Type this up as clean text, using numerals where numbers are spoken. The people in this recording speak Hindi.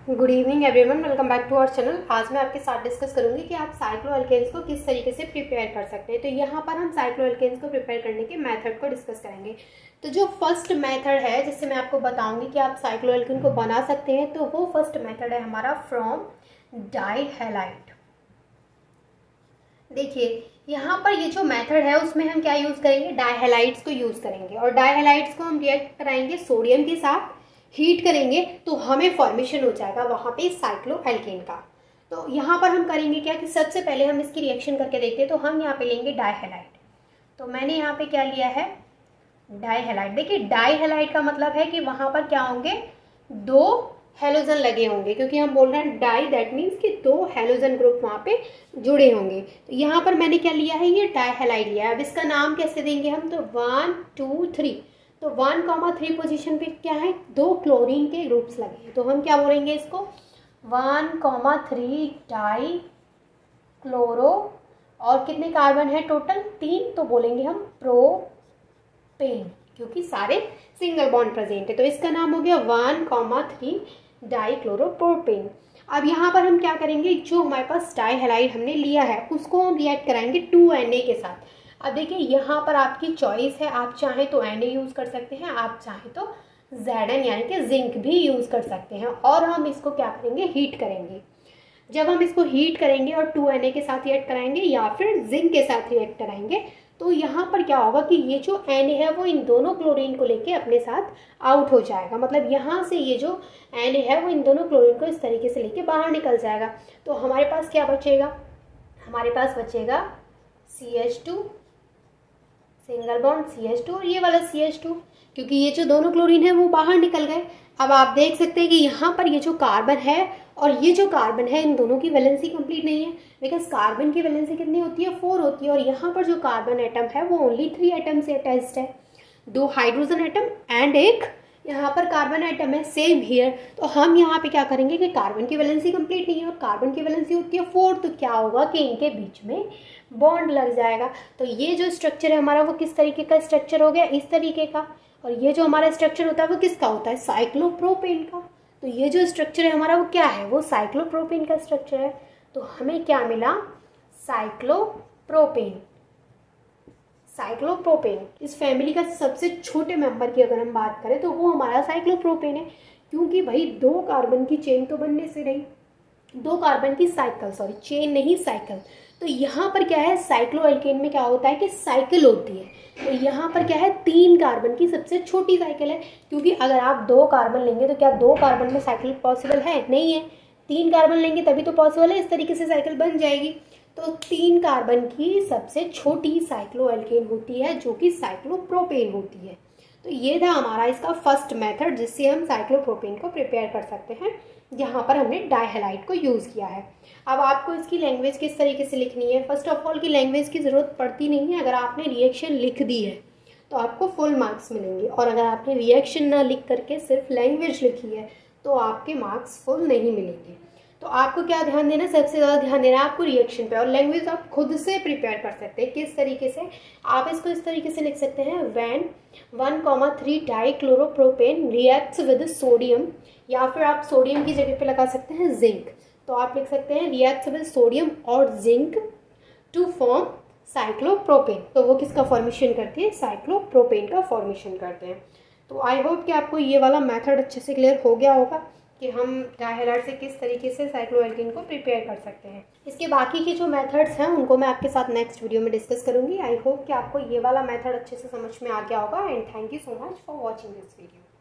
Good evening everyone, welcome back to our channel. आज मैं आपके साथ डिस्कस करूंगी कि आप साइक्लोअल्केन्स को किस तरीके से प्रिपेयर कर सकते हैं। तो यहाँ पर हम साइक्लोअल्केन्स को प्रिपेयर करने के मेथड को डिस्कस करेंगे। तो जो फर्स्ट मेथड है जिससे मैं आपको बताऊंगी कि आप साइक्लोअल्केन को बना सकते हैं, तो वो फर्स्ट मेथड है हमारा फ्रॉम डाइहैलाइड। देखिए यहाँ पर ये जो मेथड है उसमें हम क्या यूज़ करेंगे, डाइहैलाइड्स को यूज़ करेंगे और डाइहैलाइड्स को हम रिएक्ट कराएंगे सोडियम के साथ, हीट करेंगे तो हमें फॉर्मेशन हो जाएगा वहाँ पे साइक्लोअल्केन का। तो यहाँ पर हम करेंगे क्या कि सबसे पहले हम इसकी रिएक्शन करके देखते हैं। तो हम यहाँ पे लेंगे डाइहैलाइड। तो मैंने यहाँ पे क्या लिया है, डाइहैलाइड। देखिए डाइहैलाइड का मतलब है कि वहाँ पर क्या होंगे, दो हेलोजन लगे होंगे, क्योंकि हम बोल रहे हैं डाई, दैट मीन्स कि दो हेलोजन ग्रुप वहाँ पे जुड़े होंगे। तो यहाँ पर मैंने क्या लिया है, ये डाइहैलाइड लिया है। अब इसका नाम कैसे देंगे हम, तो 1 2 3। तो 1,3 पोजीशन पे क्या है, दो क्लोरीन के ग्रुप्स लगे हैं। तो हम क्या बोलेंगे इसको, 1,3 डाई क्लोरो, और कितने कार्बन है टोटल, 3। तो बोलेंगे हम प्रोपेन, क्योंकि सारे सिंगल बॉन्ड प्रेजेंट है। तो इसका नाम हो गया 1,3 डाइक्लोरोप्रोपेन। अब यहाँ पर हम क्या करेंगे, जो हमारे पास डाइहैलाइड हमने लिया है उसको हम रिएक्ट कराएंगे 2Na के साथ। अब देखिए यहाँ पर आपकी चॉइस है, आप चाहें तो Na यूज़ कर सकते हैं, आप चाहें तो Zn यानी कि जिंक भी यूज़ कर सकते हैं। और हम इसको क्या करेंगे, हीट करेंगे। जब हम इसको हीट करेंगे और 2Na के साथ रिएक्ट कराएंगे या फिर जिंक के साथ रिएक्ट कराएंगे, तो यहाँ पर क्या होगा कि ये जो Na है वो इन दोनों क्लोरीन को लेके अपने साथ आउट हो जाएगा। मतलब यहाँ से ये जो Na है वो इन दोनों क्लोरीन को इस तरीके से लेके बाहर निकल जाएगा। तो हमारे पास क्या बचेगा, हमारे पास बचेगा CH2, सिंगल बॉन्ड CH2 और ये वाला CH2, क्योंकि ये जो दोनों क्लोरीन है वो बाहर निकल गए। अब आप देख सकते हैं कि यहाँ पर ये जो कार्बन है और ये जो कार्बन है, इन दोनों की वैलेंसी कंप्लीट नहीं है, बिकॉज कार्बन की वैलेंसी कितनी होती है, 4 होती है। और यहाँ पर जो कार्बन एटम है वो ओनली 3 एटम से अटैच्ड है, 2 हाइड्रोजन एटम एंड एक यहाँ पर कार्बन एटम है, सेम हियर। तो हम यहाँ पे क्या करेंगे कि कार्बन की वैलेंसी कंप्लीट नहीं है और कार्बन की वैलेंसी होती है 4, तो क्या होगा कि इनके बीच में बॉन्ड लग जाएगा। तो ये जो स्ट्रक्चर है हमारा वो किस तरीके का स्ट्रक्चर हो गया, इस तरीके का। और ये जो हमारा स्ट्रक्चर होता है वो किसका होता है, साइक्लोप्रोपेन का। तो ये जो स्ट्रक्चर है हमारा वो क्या है, वो साइक्लोप्रोपेन का स्ट्रक्चर है। तो हमें क्या मिला, साइक्लोप्रोपेन। साइक्लोप्रोपेन इस फैमिली का सबसे छोटे मेंबर की अगर हम बात करें तो वो हमारा साइक्लोप्रोपेन है, क्योंकि भाई 2 कार्बन की चेन तो बनने से रही, 2 कार्बन की साइकिल, सॉरी चेन नहीं साइकिल। तो यहाँ पर क्या है, साइक्लोअल्केन में क्या होता है कि साइकिल होती है। तो यहाँ पर क्या है, 3 कार्बन की सबसे छोटी साइकिल है, क्योंकि अगर आप 2 कार्बन लेंगे तो क्या 2 कार्बन में साइकिल पॉसिबल है, नहीं है। 3 कार्बन लेंगे तभी तो पॉसिबल है, इस तरीके से साइकिल बन जाएगी। तो 3 कार्बन की सबसे छोटी साइक्लोअल्केन होती है जो कि साइक्लोप्रोपेन होती है। तो ये था हमारा इसका फर्स्ट मेथड जिससे हम साइक्लोप्रोपेन को प्रिपेयर कर सकते हैं, जहाँ पर हमने डाइहैलाइड को यूज़ किया है। अब आपको इसकी लैंग्वेज किस तरीके से लिखनी है, फर्स्ट ऑफ ऑल की लैंग्वेज की ज़रूरत पड़ती नहीं है। अगर आपने रिएक्शन लिख दी है तो आपको फुल मार्क्स मिलेंगे, और अगर आपने रिएक्शन ना लिख करके सिर्फ लैंग्वेज लिखी है तो आपके मार्क्स फुल नहीं मिलेंगे। तो आपको क्या ध्यान देना, सबसे ज़्यादा ध्यान देना है आपको रिएक्शन पे। और लैंग्वेज आप खुद से प्रिपेयर कर सकते हैं, किस तरीके से, आप इसको इस तरीके से लिख सकते हैं, व्हेन 1,3 डाइक्लोरोप्रोपेन रिएक्ट्स विद सोडियम, या फिर आप सोडियम की जगह पे लगा सकते हैं जिंक। तो आप लिख सकते हैं रिएक्ट्स विद सोडियम और जिंक टू फॉर्म साइक्लोप्रोपेन। तो वो किसका फॉर्मेशन करते हैं, साइक्लोप्रोपेन का फॉर्मेशन करते हैं। तो आई होप कि आपको ये वाला मेथड अच्छे से क्लियर हो गया होगा कि हम डाइहैलाइड से किस तरीके से साइक्लोअल्केन को प्रिपेयर कर सकते हैं। इसके बाकी के जो मेथड्स हैं उनको मैं आपके साथ नेक्स्ट वीडियो में डिस्कस करूंगी। आई होप कि आपको ये वाला मेथड अच्छे से समझ में आ गया होगा। And thank you so much for watching this video.